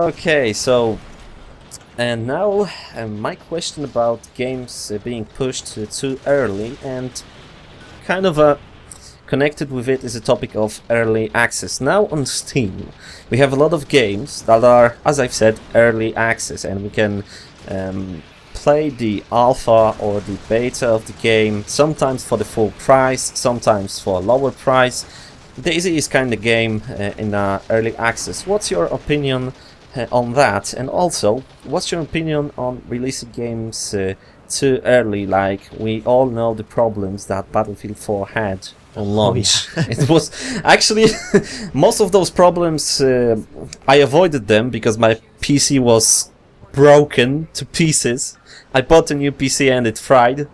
Okay, so and now my question about games being pushed too early, and kind of connected with it is a topic of early access. Now on Steam we have a lot of games that are, as I've said, early access, and we can play the alpha or the beta of the game, sometimes for the full price, sometimes for a lower price. Daisy is kind of game in early access. What's your opinion on that? And also, what's your opinion on releasing games too early? Like, we all know the problems that Battlefield 4 had on launch. Oh, yeah. It was actually most of those problems I avoided them because my PC was broken to pieces. I bought a new PC and it fried.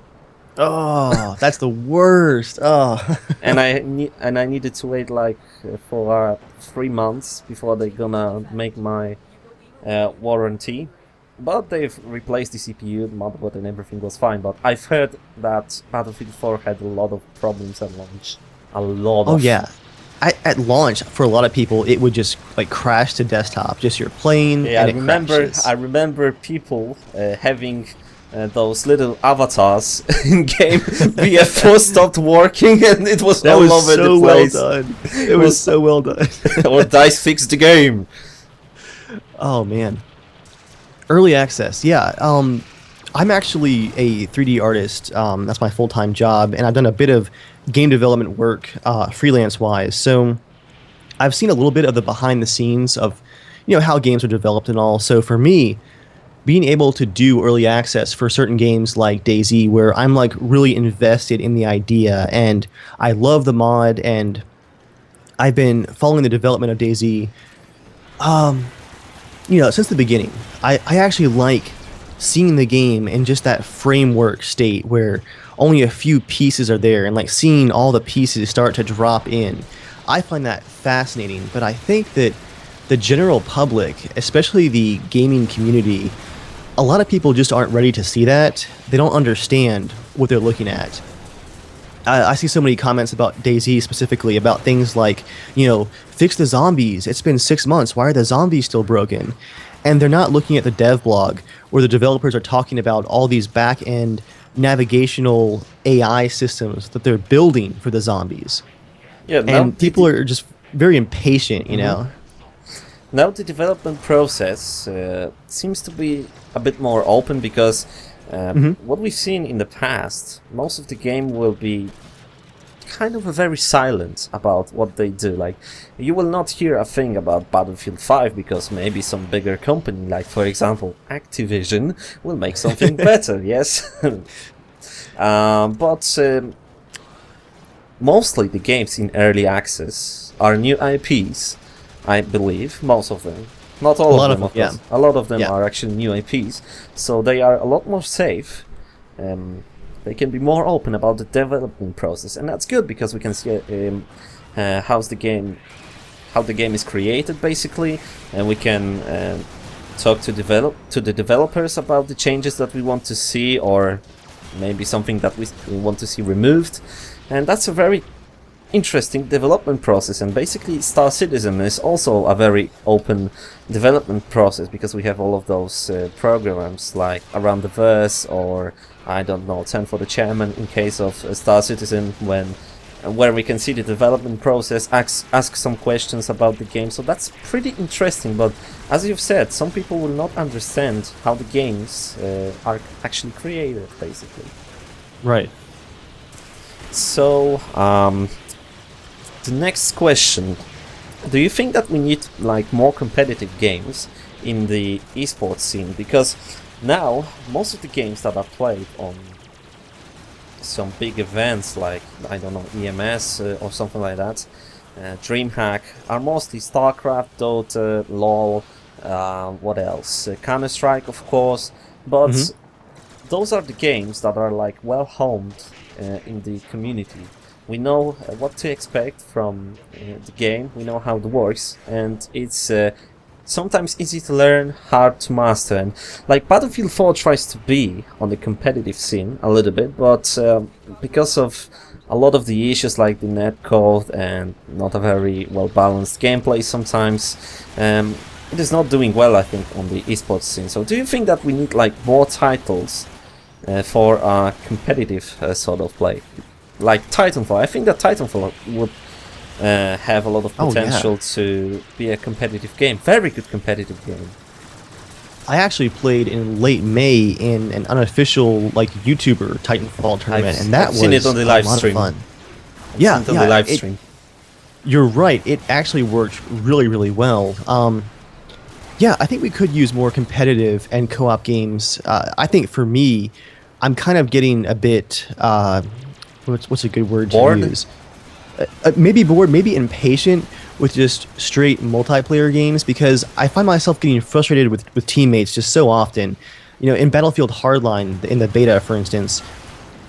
Oh, that's the worst. Oh. and I needed to wait like for 3 months before they're gonna make my warranty. But they've replaced the CPU, the motherboard, and everything was fine. But I've heard that Battlefield 4 had a lot of problems at launch. A lot. Oh yeah. At launch, for a lot of people, it would just like crash to desktop. Just you're playing, Yeah, and I remember people having those little avatars in game. BF4 stopped working, and it was that all was over so the place. well done. It was so well done. Or DICE fixed the game. Oh man. Early access, yeah. I'm actually a 3D artist. That's my full-time job, and I've done a bit of game development work freelance-wise. So I've seen a little bit of the behind the scenes of, how games are developed and all. So for me, being able to do early access for certain games like DayZ, where I'm like really invested in the idea and I love the mod, and I've been following the development of DayZ since the beginning. I actually like seeing the game in just that framework state where only a few pieces are there, and like seeing all the pieces start to drop in. I find that fascinating, but I think that the general public, especially the gaming community, a lot of people just aren't ready to see that. They don't understand what they're looking at. I see so many comments about DayZ specifically about things like, fix the zombies. It's been 6 months. Why are the zombies still broken? And they're not looking at the dev blog where the developers are talking about all these back-end navigational AI systems that they're building for the zombies. Yeah, and people are just very impatient, you know. Now the development process seems to be a bit more open because what we've seen in the past, most of the game will be kind of very silent about what they do. Like, you will not hear a thing about Battlefield 5 because maybe some bigger company, like for example Activision, will make something better. Yes. But mostly the games in early access are new IPs, I believe. Most of them, not all of them, of course. A lot of them are actually new IPs, so they are a lot more safe. They can be more open about the development process, and that's good because we can see how the game is created, basically, and we can talk to the developers about the changes that we want to see, or maybe something that we want to see removed. And that's a very interesting development process. And basically Star Citizen is also a very open development process because we have all of those programs like Around the Verse, or I don't know, 10 for the Chairman in case of Star Citizen, where we can see the development process, ask some questions about the game. So that's pretty interesting, but as you've said, some people will not understand how the games are actually created, basically. Right. So the next question: do you think that we need like more competitive games in the esports scene? Because now most of the games that are played on some big events like, I don't know, EMS or something like that, DreamHack, are mostly StarCraft, Dota, LoL, what else? Counter-Strike, of course, but those are the games that are like well homed in the community. We know what to expect from the game, we know how it works, and it's sometimes easy to learn, hard to master. And like Battlefield 4 tries to be on the competitive scene a little bit, but because of a lot of the issues like the netcode and not a very well balanced gameplay sometimes, it is not doing well, I think, on the esports scene. So do you think that we need like more titles for a competitive sort of play? Like Titanfall. I think that Titanfall would have a lot of potential to be a competitive game. Very good competitive game. I actually played in late May in an unofficial like YouTuber Titanfall tournament, and that was seen it on the live stream. Fun. Yeah, on the live stream. You're right. It actually worked really, really well. Yeah, I think we could use more competitive and co-op games. I think for me, I'm kind of getting a bit. What's a good word bored? To use? Maybe bored, maybe impatient with just straight multiplayer games, because I find myself getting frustrated with teammates just so often. You know, in Battlefield Hardline, in the beta, for instance,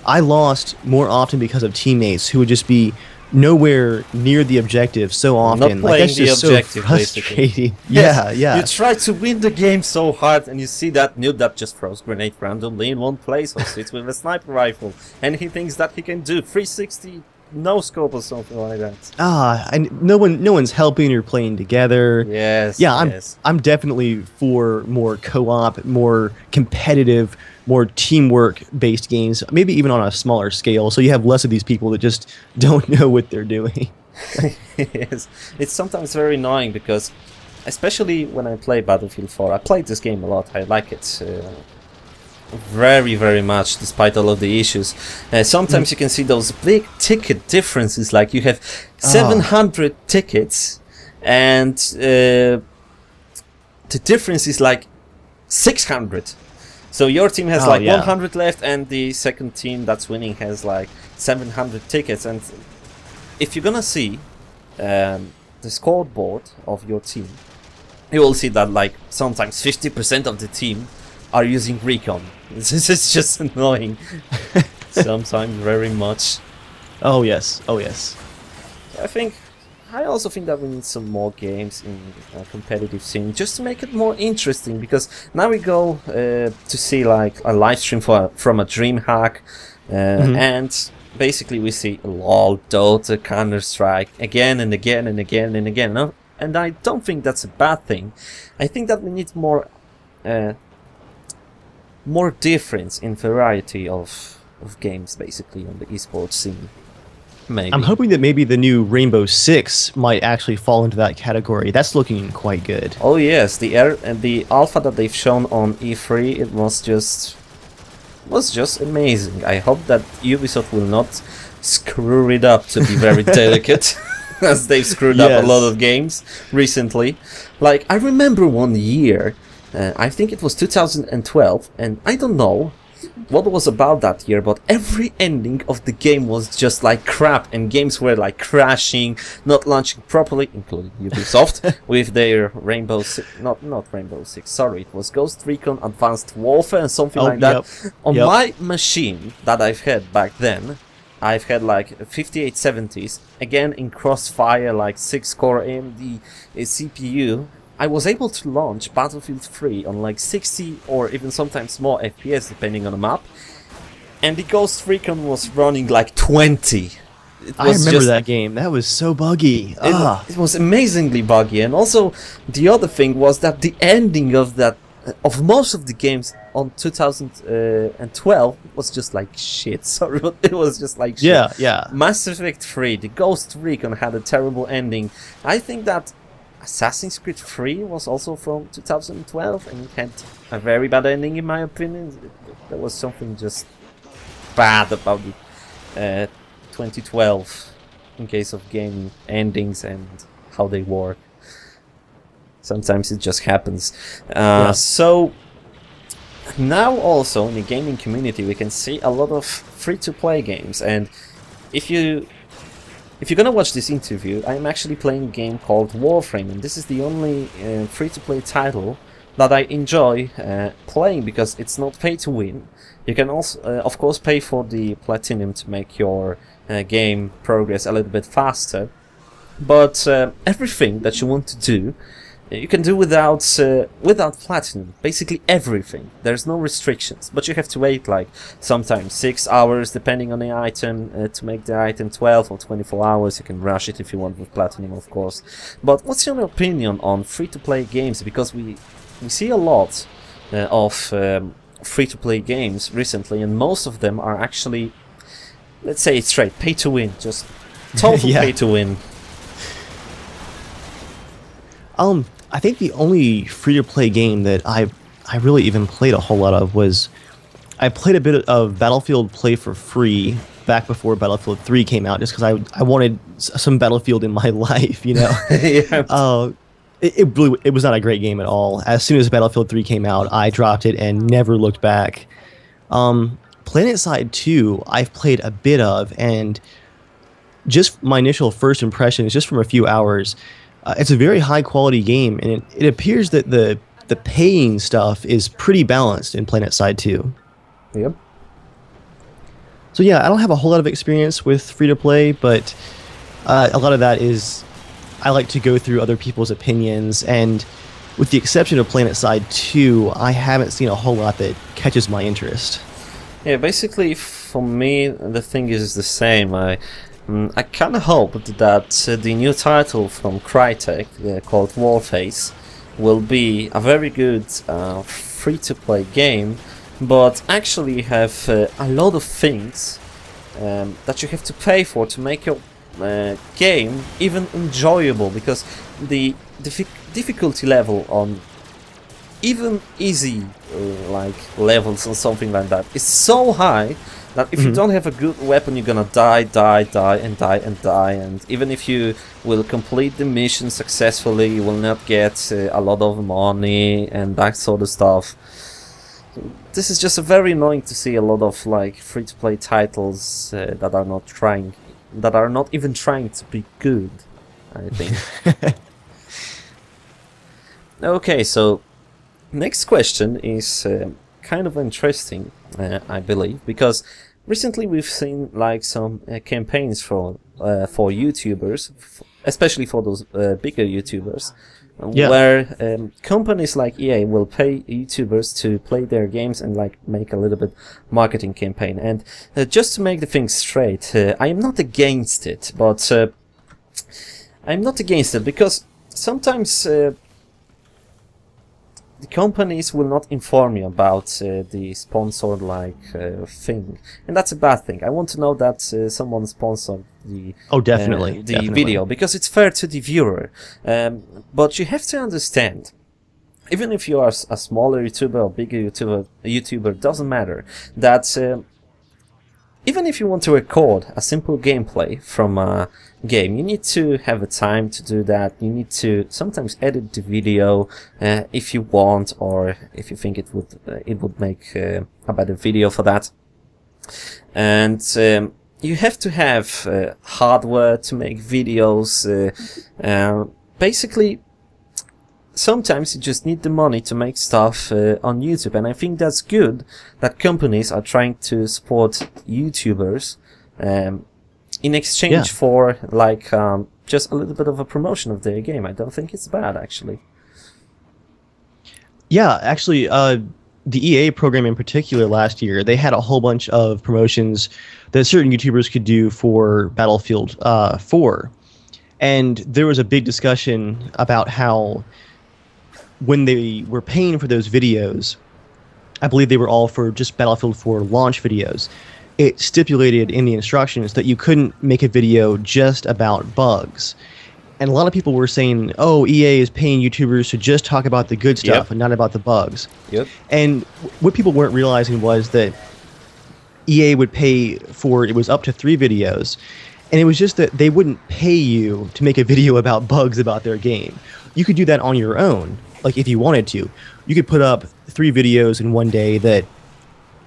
I lost more often because of teammates who would just be nowhere near the objective so often. Not playing the just objective, so frustrating. basically. Yeah, yeah. You try to win the game so hard, and you see that noob that just throws grenade randomly in one place, or sits with a sniper rifle, and he thinks that he can do 360 no scope or something like that. And no one's helping or playing together. Yes. Yeah, yes. I'm definitely for more co-op, more competitive, more teamwork-based games, maybe even on a smaller scale, so you have less of these people that just don't know what they're doing. Yes. It's sometimes very annoying because, especially when I play Battlefield 4, I played this game a lot. I like it very, very much, despite all of the issues. Sometimes you can see those big ticket differences, like you have 700 tickets, and the difference is like 600. So your team has 100 left, and the second team that's winning has like 700 tickets. And if you're gonna see the scoreboard of your team, you will see that like sometimes 50% of the team are using recon. This is just annoying. Sometimes very much. Oh yes, oh yes. I also think that we need some more games in a competitive scene, just to make it more interesting, because now we go to see like a live stream from a DreamHack, and basically we see LOL, Dota, Counter-Strike again and again and again and again. No? And I don't think that's a bad thing. I think that we need more difference in variety of games, basically, on the esports scene. Maybe. I'm hoping that maybe the new Rainbow Six might actually fall into that category. That's looking quite good. Oh yes, the alpha that they've shown on E3, it was just amazing. I hope that Ubisoft will not screw it up, to be very delicate, as they've screwed up a lot of games recently. Like, I remember one year, I think it was 2012, and I don't know what was about that year, but every ending of the game was just like crap, and games were like crashing, not launching properly, including Ubisoft with their Rainbow Six, not Rainbow Six, sorry, it was Ghost Recon Advanced Warfare and something like that. On my machine that I've had back then, I've had like 5870s, again in Crossfire, like 6-core AMD CPU. I was able to launch Battlefield 3 on like 60 or even sometimes more FPS depending on the map, and the Ghost Recon was running like 20. I remember that game. That was so buggy. It was amazingly buggy, and also the other thing was that the ending of most of the games on 2012 was just like shit. Sorry, but it was just like shit. Yeah. Mass Effect 3, the Ghost Recon had a terrible ending. I think that Assassin's Creed 3 was also from 2012, and it had a very bad ending in my opinion. There was something just bad about the 2012 in case of game endings and how they work. Sometimes it just happens. So now also in the gaming community we can see a lot of free-to-play games, and if you're gonna watch this interview, I'm actually playing a game called Warframe, and this is the only free-to-play title that I enjoy playing, because it's not pay to win. You can also, of course, pay for the platinum to make your game progress a little bit faster, but everything that you want to do You can do without platinum, basically everything. There's no restrictions, but you have to wait like sometimes 6 hours depending on the item to make the item, 12 or 24 hours. You can rush it if you want with platinum, of course. But what's your opinion on free-to-play games? Because we see a lot of free-to-play games recently, and most of them are actually, let's say it straight, pay to win, just total Yeah. pay to win. I think the only free-to-play game that I really even played a whole lot of was I played a bit of Battlefield Play for free back before Battlefield 3 came out, just because I wanted some Battlefield in my life, you know. Yeah. It was not a great game at all. As soon as Battlefield 3 came out, I dropped it and never looked back. PlanetSide 2, I've played a bit of, and just my initial first impressions, just from a few hours, it's a very high quality game, and it appears that the paying stuff is pretty balanced in PlanetSide 2. Yep. So yeah, I don't have a whole lot of experience with free-to-play, but a lot of that is I like to go through other people's opinions, and with the exception of PlanetSide 2, I haven't seen a whole lot that catches my interest. Yeah, basically for me the thing is the same. I kind of hoped that the new title from Crytek, called Warface, will be a very good free-to-play game, but actually have a lot of things that you have to pay for to make your game even enjoyable, because the difficulty level on even easy like levels or something like that is so high that if you don't have a good weapon, you're gonna die, and even if you will complete the mission successfully, you will not get a lot of money and that sort of stuff. This is just very annoying to see a lot of like free-to-play titles that are not even trying to be good, I think. Okay, so next question is kind of interesting, I believe, because recently we've seen like some campaigns for YouTubers, especially for those bigger YouTubers, where companies like EA will pay YouTubers to play their games and like make a little bit marketing campaign. And just to make the thing straight, I am not against it, but I'm not against it because sometimes the companies will not inform you about the sponsored thing, and that's a bad thing. I want to know that someone sponsored the definitely. video, because it's fair to the viewer. But you have to understand, even if you are a smaller YouTuber or bigger YouTuber, doesn't matter, that even if you want to record a simple gameplay from a game, you need to have a time to do that. You need to sometimes edit the video if you want, or if you think it would make a better video for that. And you have to have hardware to make videos. Basically, sometimes you just need the money to make stuff on YouTube, and I think that's good that companies are trying to support YouTubers in exchange for like just a little bit of a promotion of their game. I don't think it's bad, actually. Yeah, actually, the EA program in particular last year, they had a whole bunch of promotions that certain YouTubers could do for Battlefield 4. And there was a big discussion about how when they were paying for those videos, I believe they were all for just Battlefield 4 launch videos, it stipulated in the instructions that you couldn't make a video just about bugs. And a lot of people were saying, oh, EA is paying YouTubers to just talk about the good stuff and not about the bugs. And what people weren't realizing was that EA would pay for, it was up to 3 videos, and it was just that they wouldn't pay you to make a video about bugs about their game. You could do that on your own, like if you wanted to. You could put up 3 videos in one day that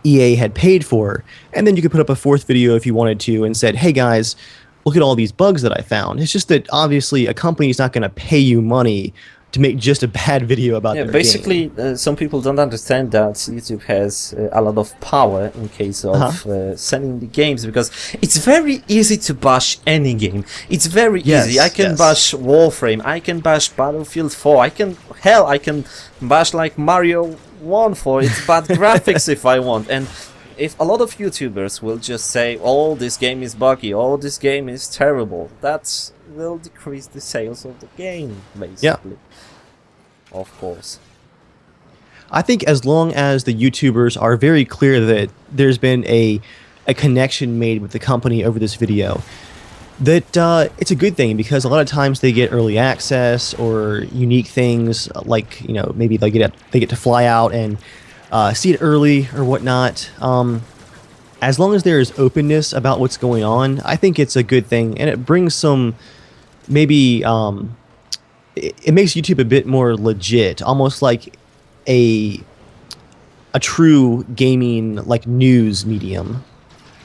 EA had paid for, and then you could put up a 4th video if you wanted to and said, hey guys, look at all these bugs that I found. It's just that obviously a company is not going to pay you money to make just a bad video about their basically, game. some people don't understand that YouTube has a lot of power in case of selling the games, because it's very easy to bash any game. It's very easy. I can bash Warframe, I can bash Battlefield 4, I can bash like Mario 1 for its bad graphics if I want. And if a lot of YouTubers will just say, oh, this game is buggy, oh, this game is terrible, that will decrease the sales of the game, basically. Of course. I think as long as the YouTubers are very clear that there's been a connection made with the company over this video, that it's a good thing, because a lot of times they get early access or unique things, like, you know, maybe they get to fly out and see it early or whatnot. As long as there is openness about what's going on, I think it's a good thing, and it brings some, maybe it makes YouTube a bit more legit, almost like a true gaming, like, news medium.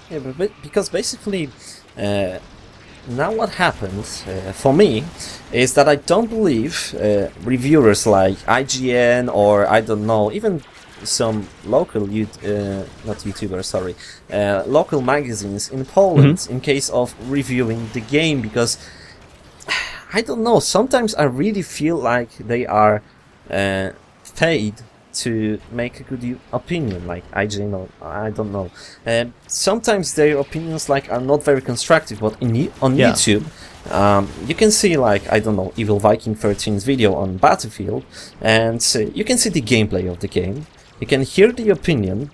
Yeah, but because basically now what happens for me is that I don't believe reviewers like IGN, or I don't know, even some local local magazines in Poland in case of reviewing the game, because I don't know, sometimes I really feel like they are paid to make a good opinion, like IGN, or I don't know. Sometimes their opinions like are not very constructive, but on YouTube you can see, like, I don't know, EvilViking13's video on Battlefield, and you can see the gameplay of the game, you can hear the opinion,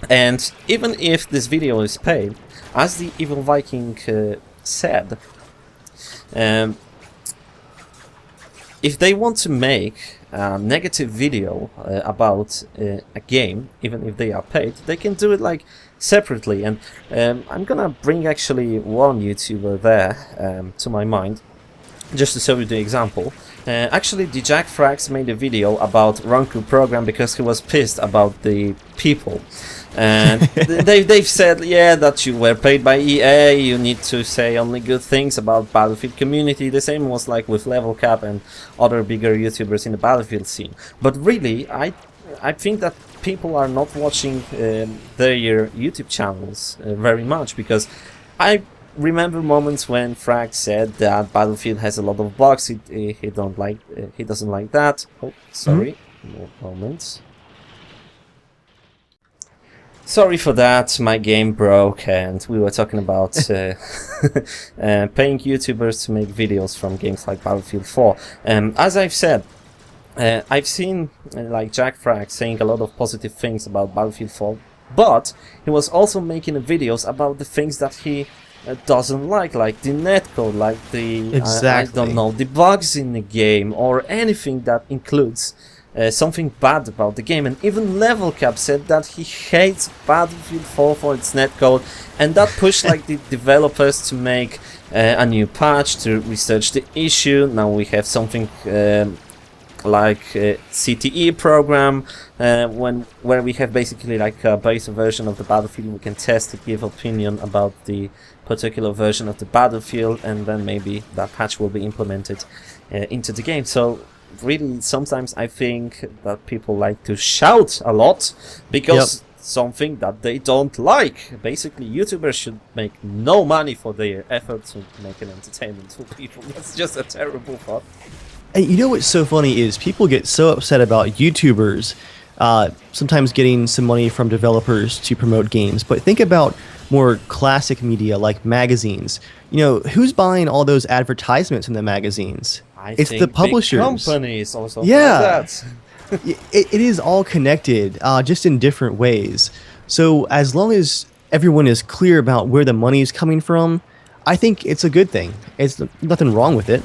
and even if this video is paid, as the EvilViking said, if they want to make a negative video about a game, even if they are paid, they can do it like separately. And I'm gonna bring actually one YouTuber there to my mind, just to show you the example. Actually, the Jack Frags made a video about Ranku program because he was pissed about the people. And they've said, yeah, that you were paid by EA, you need to say only good things about Battlefield community. The same was like with Level Cap and other bigger YouTubers in the Battlefield scene. But really, I think that people are not watching their YouTube channels very much, because I remember moments when Frag said that Battlefield has a lot of bugs. He doesn't like that. Oh, sorry, more moments. Sorry for that, my game broke, and we were talking about paying YouTubers to make videos from games like Battlefield 4. As I've said, I've seen like Jack Frag saying a lot of positive things about Battlefield 4, but he was also making videos about the things that he doesn't like the netcode, like the I don't know, the bugs in the game, or anything that includes something bad about the game. And even Level Cap said that he hates Battlefield 4 for its netcode, and that pushed like the developers to make a new patch to research the issue. Now we have something like CTE program, where we have basically like a beta version of the Battlefield. We can test to give opinion about the particular version of the Battlefield, and then maybe that patch will be implemented into the game. So really, sometimes I think that people like to shout a lot because something that they don't like. Basically, YouTubers should make no money for their effort to make an entertainment for people. That's just a terrible thought. And you know what's so funny is people get so upset about YouTubers sometimes getting some money from developers to promote games, but think about more classic media like magazines. You know, who's buying all those advertisements in the magazines? It's the publishers. Big companies also. Yeah, it is all connected, just in different ways. So as long as everyone is clear about where the money is coming from, I think it's a good thing. It's nothing wrong with it.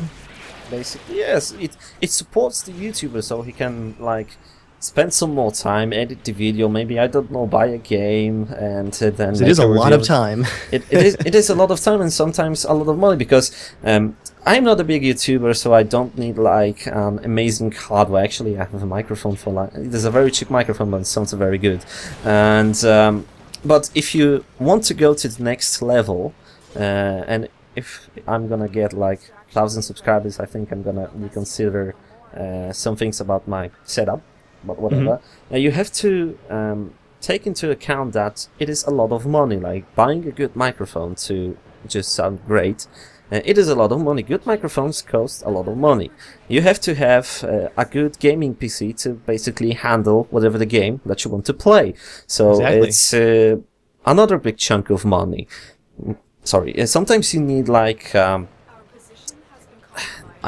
Basically, yes, it supports the YouTuber, so he can like spend some more time, edit the video, maybe, I don't know, buy a game, and then it is a lot of time. It is a lot of time, and sometimes a lot of money, because I'm not a big YouTuber, so I don't need like amazing hardware. Actually, I have a microphone for like, there's a very cheap microphone, but it sounds very good. And but if you want to go to the next level, and if I'm gonna get like 1,000 subscribers, I think I'm gonna reconsider some things about my setup, but whatever. You have to take into account that it is a lot of money. Like buying a good microphone to just sound great. It is a lot of money. Good microphones cost a lot of money. You have to have a good gaming PC to basically handle whatever the game that you want to play. So it's another big chunk of money. Sorry, sometimes you need like, I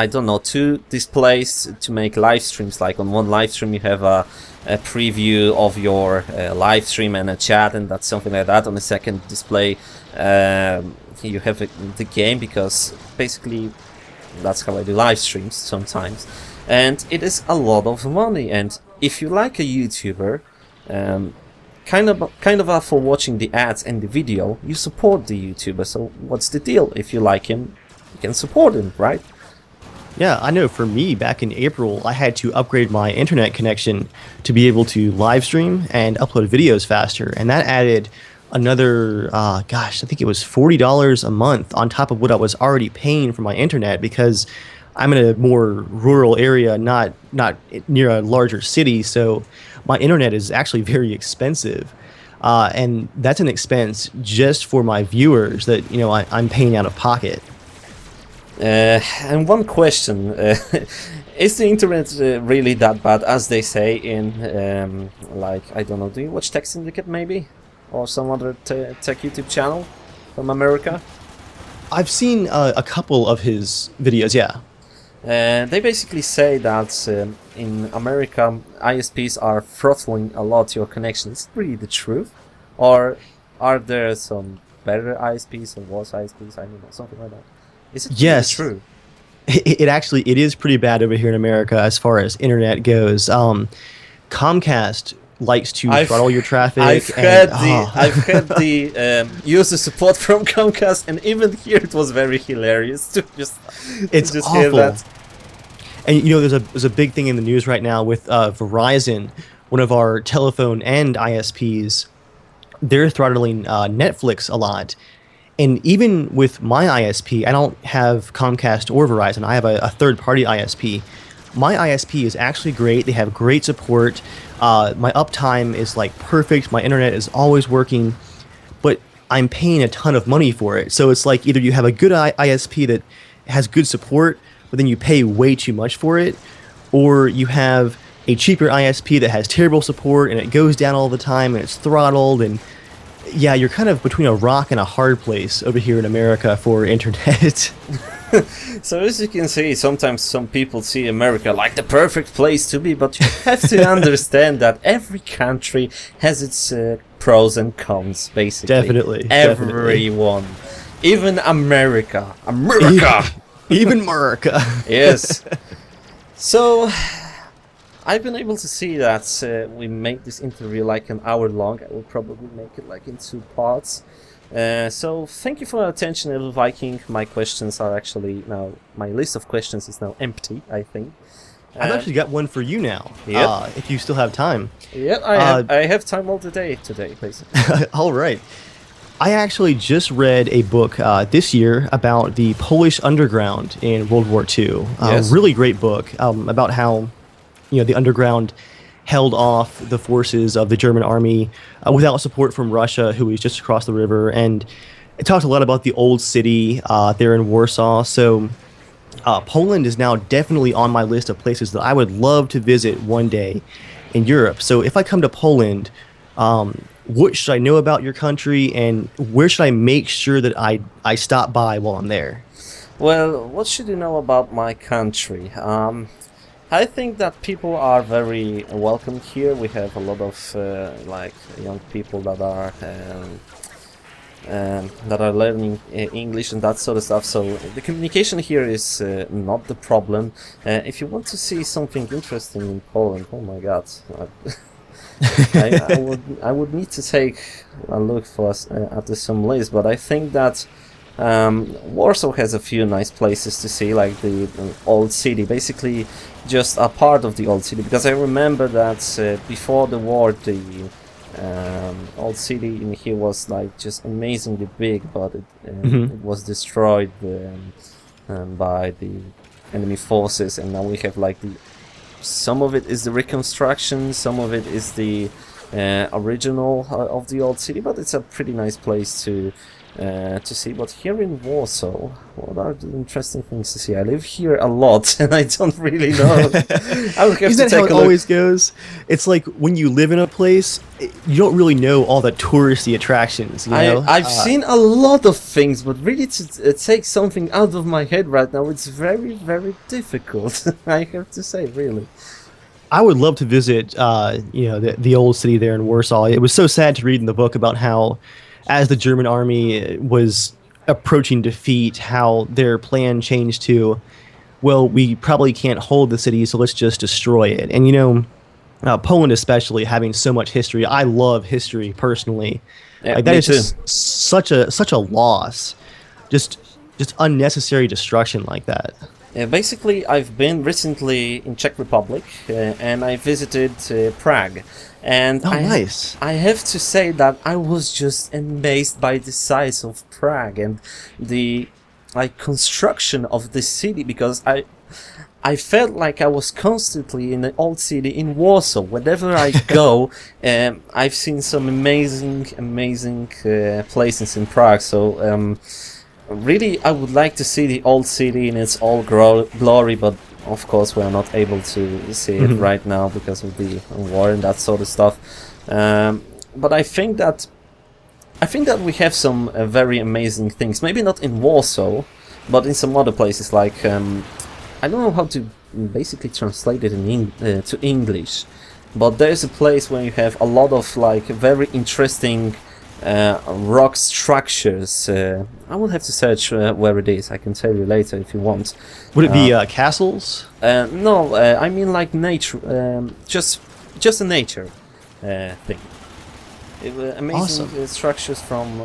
don't know, 2 displays to make live streams. Like on one live stream you have a preview of your live stream and a chat, and that's something like that. On the second display you have the game, because basically that's how I do live streams sometimes, and it is a lot of money. And if you like a YouTuber, kind of for watching the ads and the video, you support the YouTuber. So what's the deal? If you like him, you can support him, right? Yeah, I know for me, back in April, I had to upgrade my internet connection to be able to live stream and upload videos faster, and that added another, gosh, I think it was $40 a month on top of what I was already paying for my internet, because I'm in a more rural area, not near a larger city, so my internet is actually very expensive. And that's an expense just for my viewers that, you know, I'm paying out of pocket. And one question, is the internet really that bad as they say in, like, I don't know, do you watch Tech Syndicate maybe? Or some other tech YouTube channel from America? I've seen a couple of his videos, yeah. They basically say that in America ISPs are throttling a lot your connection. Is it really the truth? Or are there some better ISPs or worse ISPs? I don't know, something like that. Is it really true? It is pretty bad over here in America as far as internet goes. Comcast likes to throttle your traffic. I've heard the user support from Comcast, and even here it was very hilarious to just awful. Hear that. And you know, there's a big thing in the news right now with Verizon, one of our telephone and ISPs. They're throttling Netflix a lot. And even with my ISP, I don't have Comcast or Verizon. I have a third-party ISP. My ISP is actually great. They have great support. My uptime is like perfect. My internet is always working, but I'm paying a ton of money for it. So it's like either you have a good ISP that has good support, but then you pay way too much for it, or you have a cheaper ISP that has terrible support and it goes down all the time and it's throttled. And yeah, you're kind of between a rock and a hard place over here in America for internet. So as you can see, sometimes some people see America like the perfect place to be, but you have to understand that every country has its pros and cons, basically. Definitely. Everyone. Even America. Even America. Yes. So, I've been able to see that we make this interview like an hour long. I will probably make it like in 2 parts. So thank you for your attention, EvilViking. My questions are actually now, my list of questions is now empty, I think. I've actually got one for you now, if you still have time. Yeah, I have time all the day today, basically. All right. I actually just read a book this year about the Polish underground in World War II. Yes. Really great book about how, you know, the underground held off the forces of the German army without support from Russia, who was just across the river. And it talked a lot about the old city there in Warsaw. So Poland is now definitely on my list of places that I would love to visit one day in Europe. So if I come to Poland, what should I know about your country, and where should I make sure that I stop by while I'm there? Well, what should you know about my country? I think that people are very welcome here. We have a lot of like young people that are learning English and that sort of stuff. So the communication here is not the problem. If you want to see something interesting in Poland, oh my God, I would need to take a look at some list. But I think that Warsaw has a few nice places to see, like the old city, basically just a part of the old city, because I remember that before the war the old city in here was like just amazingly big, but it was destroyed by the enemy forces, and now we have like the some of it is the reconstruction, some of it is the original of the old city, but it's a pretty nice place to see. But here in Warsaw, what are the interesting things to see? I live here a lot, and I don't really know. I would have Isn't to that take how it a look. always goes? It's like when you live in a place, you don't really know all the touristy attractions. You know? I've seen a lot of things, but really to take something out of my head right now, it's very, very difficult. I have to say, really. I would love to visit, the old city there in Warsaw. It was so sad to read in the book about how, as the German army was approaching defeat, how their plan changed to, well, we probably can't hold the city, so let's just destroy it. And Poland especially, having so much history, I love history personally. Yeah, like that me is just such a loss, just unnecessary destruction like that. Basically, I've been recently in Czech Republic, and I visited Prague. And nice. I have to say that I was just amazed by the size of Prague and the construction of the city, because I felt like I was constantly in the old city in Warsaw. Whenever I go, I've seen some amazing places in Prague. So really, I would like to see the old city in its all glory, but of course we are not able to see it right now because of the war and that sort of stuff. But I think that we have some very amazing things. Maybe not in Warsaw, but in some other places. Like I don't know how to basically translate it to English, but there's a place where you have a lot of very interesting rock structures. I will have to search where it is. I can tell you later if you want. Would it be castles? No, I mean like nature, just a nature thing. Amazing Awesome. Structures from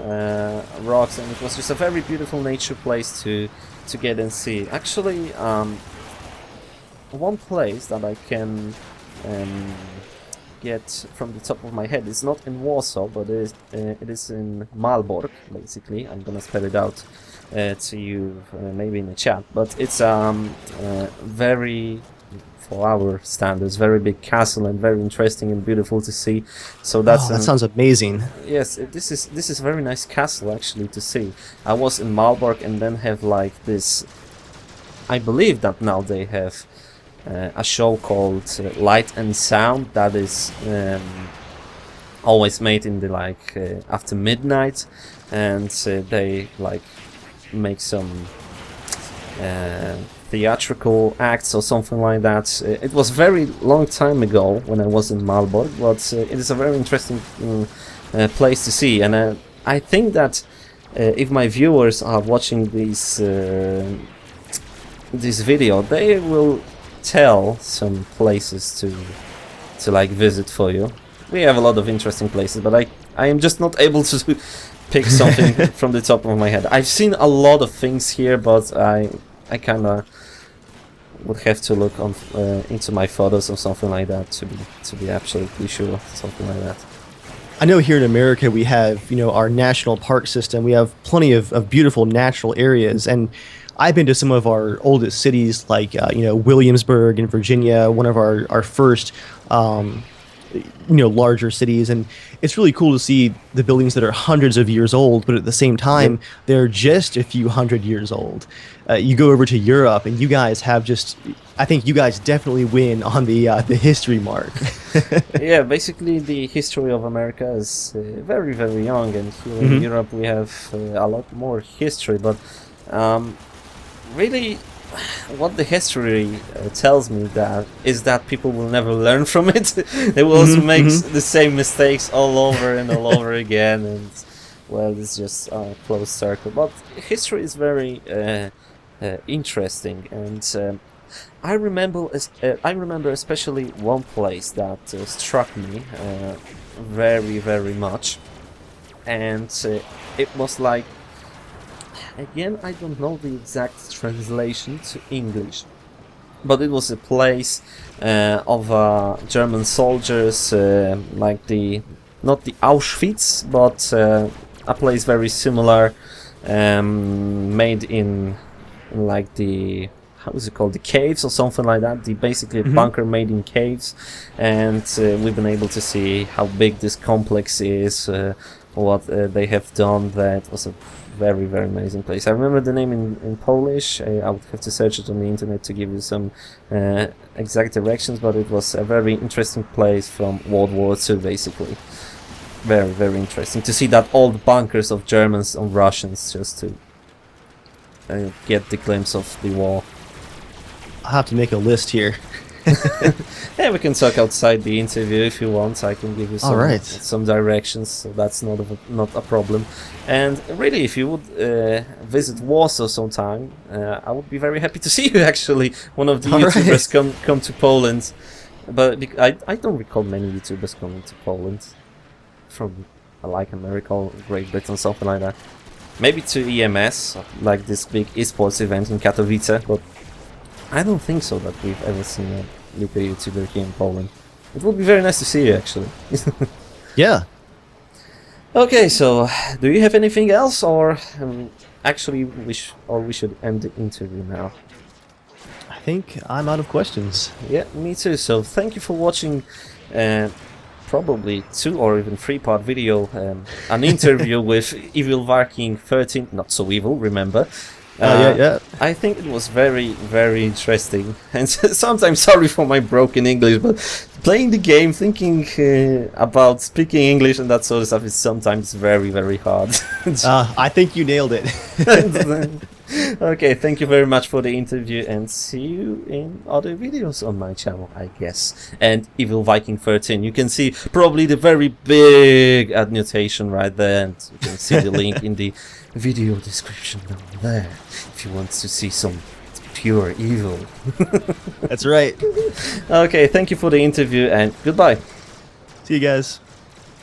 rocks, and it was just a very beautiful nature place to get and see. Actually, one place that I can get from the top of my head. It's not in Warsaw, but it is in Malbork, basically. I'm gonna spell it out to you maybe in the chat. But it's very, for our standards, very big castle and very interesting and beautiful to see. So that's that sounds amazing. Yes, this is a very nice castle actually to see. I was in Malbork and then have this. I believe that now they have a show called Light and Sound that is always made in the after midnight, and they make some theatrical acts or something like that. It was very long time ago when I was in Malbork, but it is a very interesting place to see, and I think that if my viewers are watching this video, they will tell some places to visit for you. We have a lot of interesting places, but I am just not able to pick something from the top of my head. I've seen a lot of things here, but I kind of would have to look on into my photos or something like that to be absolutely sure, something like that. I know here in America we have, our national park system. We have plenty of beautiful natural areas, and I've been to some of our oldest cities, like Williamsburg in Virginia, one of our first larger cities, and it's really cool to see the buildings that are hundreds of years old, but at the same time they're just a few hundred years old. You go over to Europe, and you guys have I think you guys definitely win on the history mark. Yeah, basically the history of America is very, very young, and here in Europe we have a lot more history, but really what the history tells me is that people will never learn from it. They will also make the same mistakes all over and all over again, and well, it's just a closed circle. But history is very interesting, and I remember especially one place that struck me very, very much, and it was again, I don't know the exact translation to English, but it was a place of German soldiers, not the Auschwitz, but a place very similar, made in how is it called, the caves or something like that, the basically bunker made in caves, and we've been able to see how big this complex is, what they have done. That was a very, very amazing place. I remember the name in Polish. I would have to search it on the internet to give you some exact directions, but it was a very interesting place from World War II, basically. Very, very interesting to see that old bunkers of Germans and Russians, just to get the glimpse of the war. I'll have to make a list here. Yeah, we can talk outside the interview if you want. I can give you some directions, so that's not a problem. And really, if you would visit Warsaw sometime, I would be very happy to see you. Actually, one of the YouTubers come to Poland, but I don't recall many YouTubers coming to Poland from like America or Great Britain, something like that. Maybe to EMS, like this big esports event in Katowice, but I don't think so that we've ever seen a UK YouTuber here in Poland. It would be very nice to see you, actually. Yeah. Okay, so do you have anything else, or actually we should end the interview now? I think I'm out of questions. Yeah, me too. So thank you for watching. Probably 2 or even 3-part video, an interview with EvilViking13, not so evil, remember. Yeah. I think it was very, very interesting, and sometimes sorry for my broken English, but playing the game, thinking about speaking English and that sort of stuff is sometimes very, very hard. I think you nailed it. Okay, thank you very much for the interview, and see you in other videos on my channel, I guess. And EvilViking13, you can see probably the very big annotation right there, and you can see the link in the video description down there if you want to see some pure evil. That's right. Okay, thank you for the interview, and goodbye. See you guys.